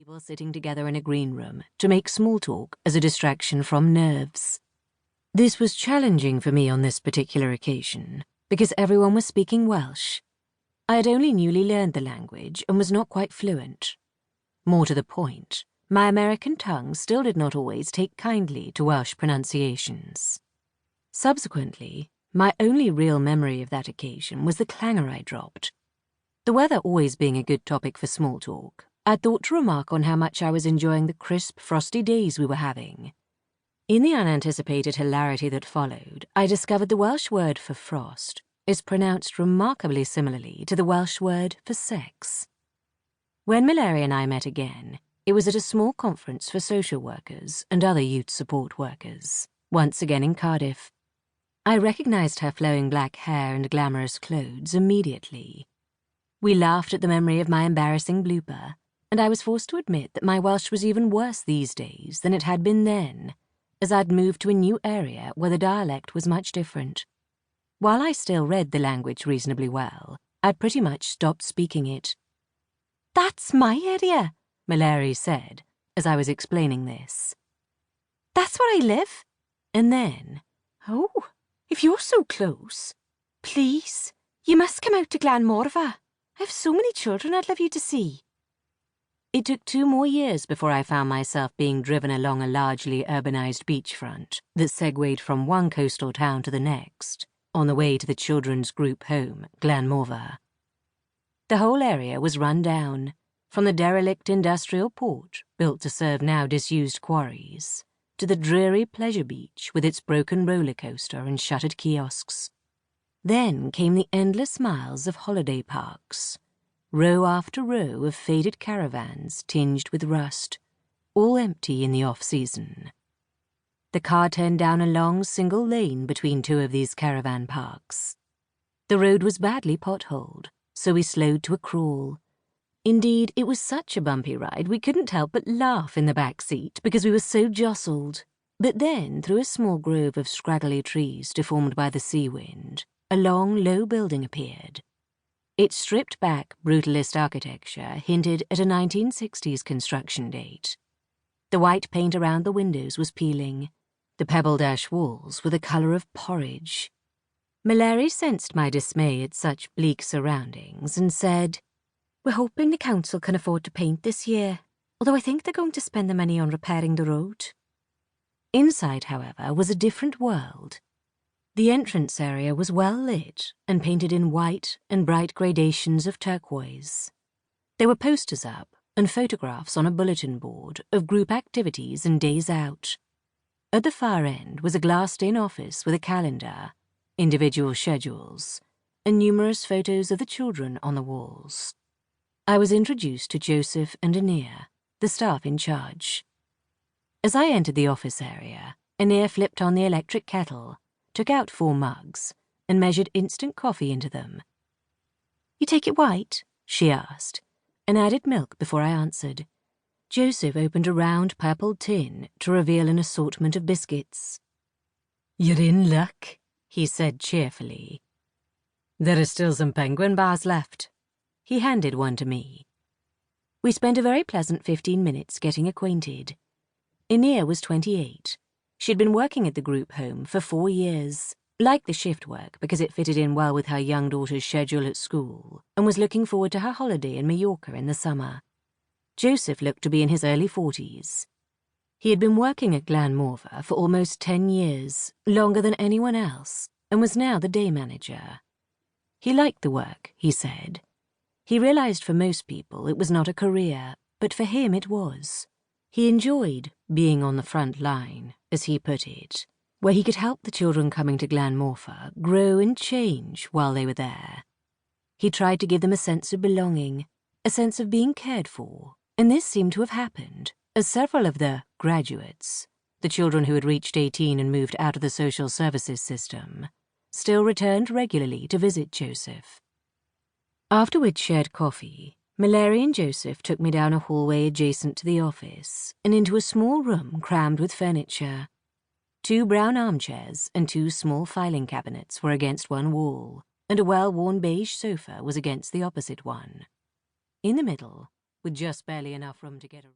people sitting together in a green room to make small talk as a distraction from nerves. This was challenging for me on this particular occasion, because everyone was speaking Welsh. I had only newly learned the language and was not quite fluent. More to the point, my American tongue still did not always take kindly to Welsh pronunciations. Subsequently, my only real memory of that occasion was the clangor I dropped. The weather always being a good topic for small talk, I thought to remark on how much I was enjoying the crisp, frosty days we were having. In the unanticipated hilarity that followed, I discovered the Welsh word for frost is pronounced remarkably similarly to the Welsh word for sex. When Mallory and I met again, it was at a small conference for social workers and other youth support workers, once again in Cardiff. I recognized her flowing black hair and glamorous clothes immediately. We laughed at the memory of my embarrassing blooper, and I was forced to admit that my Welsh was even worse these days than it had been then, as I'd moved to a new area where the dialect was much different. While I still read the language reasonably well, I'd pretty much stopped speaking it. "That's my area," Mallory said, as I was explaining this. "That's where I live." And then, "Oh, if you're so close, please, you must come out to Glanmorfa. I have so many children I'd love you to see." It took 2 more years before I found myself being driven along a largely urbanized beachfront that segued from one coastal town to the next, on the way to the children's group home, Glanmorfa. The whole area was run down, from the derelict industrial port built to serve now disused quarries, to the dreary pleasure beach with its broken roller coaster and shuttered kiosks. Then came the endless miles of holiday parks, row after row of faded caravans tinged with rust, all empty in the off-season. The car turned down a long single lane between 2 of these caravan parks. The road was badly potholed, so we slowed to a crawl. Indeed, it was such a bumpy ride we couldn't help but laugh in the back seat because we were so jostled. But then, through a small grove of scraggly trees deformed by the sea wind, a long, low building appeared. Its stripped-back, brutalist architecture hinted at a 1960s construction date. The white paint around the windows was peeling. The pebbled-ash walls were the colour of porridge. Mallory sensed my dismay at such bleak surroundings and said, "We're hoping the council can afford to paint this year, although I think they're going to spend the money on repairing the road." Inside, however, was a different world. The entrance area was well lit and painted in white and bright gradations of turquoise. There were posters up and photographs on a bulletin board of group activities and days out. At the far end was a glassed-in office with a calendar, individual schedules, and numerous photos of the children on the walls. I was introduced to Joseph and Anir, the staff in charge. As I entered the office area, Anir flipped on the electric kettle, took out 4 mugs, and measured instant coffee into them. "You take it white?" she asked, and added milk before I answered. Joseph opened a round purple tin to reveal an assortment of biscuits. "You're in luck," he said cheerfully. "There are still some penguin bars left." He handed one to me. We spent a very pleasant 15 minutes getting acquainted. Anir was 28. She'd been working at the group home for 4 years, liked the shift work because it fitted in well with her young daughter's schedule at school, and was looking forward to her holiday in Mallorca in the summer. Joseph looked to be in his early 40s. He had been working at Glanmorfa for almost 10 years, longer than anyone else, and was now the day manager. He liked the work, he said. He realized for most people it was not a career, but for him it was. He enjoyed being on the front line, as he put it, where he could help the children coming to Glanmorfa grow and change while they were there. He tried to give them a sense of belonging, a sense of being cared for, and this seemed to have happened, as several of the graduates, the children who had reached 18 and moved out of the social services system, still returned regularly to visit Joseph. After we'd shared coffee, Mallory and Joseph took me down a hallway adjacent to the office and into a small room crammed with furniture. 2 brown armchairs and 2 small filing cabinets were against one wall, and a well-worn beige sofa was against the opposite one. In the middle, with just barely enough room to get around.